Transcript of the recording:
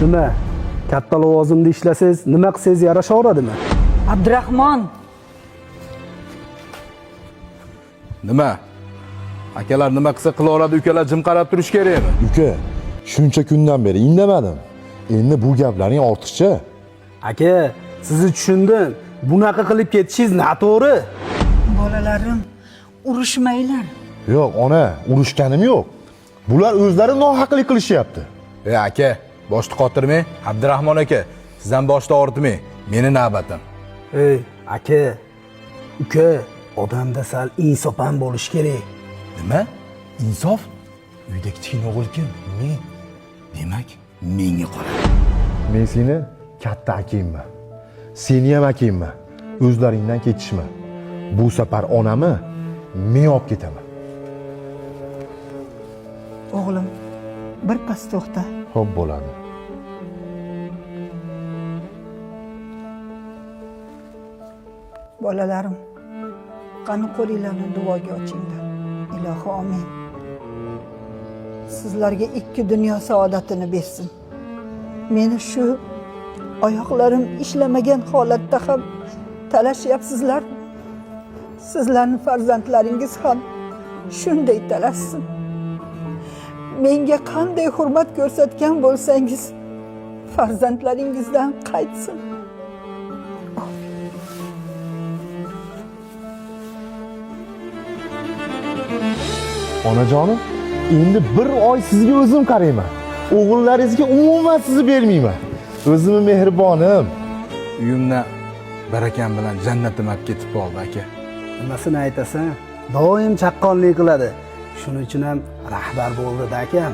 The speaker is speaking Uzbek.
Nima? Katta lavozimda ishlasangiz, nima qilsangiz yarashaveradimi? Abdurahmon, Nima? Akalar nima qilsa qilaveradi, ukalar jim qarab turish kerakmi? Uka, shuncha kundan beri indamadim. Endi bu gaplaring ortiqcha. Aka, sizni tushundim. Bunaqa qilib ketishingiz noto'g'ri. bolalarim, urushmanglar. Yo'q, ona, urushganim yo'q. Bular o'zlari nohaqlik qilishyapti. Aka, boshni qotirmang. Abdurahmon aka, sizdan boshni og'ritmang. Meni navbatim. Ey, aka, uka, odamda sal insof ham bo'lish kerak. Nima? Insof? Uyda kichkina o'g'il kim? Men. Demak, menga qara. Men seni katta akangman. Seni ham akangman. O'zlaringdan ketishma. Bu safar onamni men olib ketaman. O'g'lim, bir pas to'xta. Xo'p bo'ladi. Bolalarim, qani qo'linglarni duoga ochinglar. Ilohi omin. Sizlarga ikki dunyo saodatini bersin. Meni shu oyoqlarim ishlamagan holatda ham talashyapsizlar. Sizlarni farzandlaringiz ham shunday talashsin. Menga qanday hurmat ko'rsatgan bo'lsangiz, farzandlaringizdan qaytsin. Onajonim, endi bir oy sizga o'zim qarayman. O'g'illaringizga umuman sizni bermayman. O'zimni mehribonim. Uyimni barakam bilan jannatim olib ketib qoldi, aka. Nimasini aytasan? Doim chaqqonlik qiladi. Shuning uchun ham rahbar bo'ldi-da akam.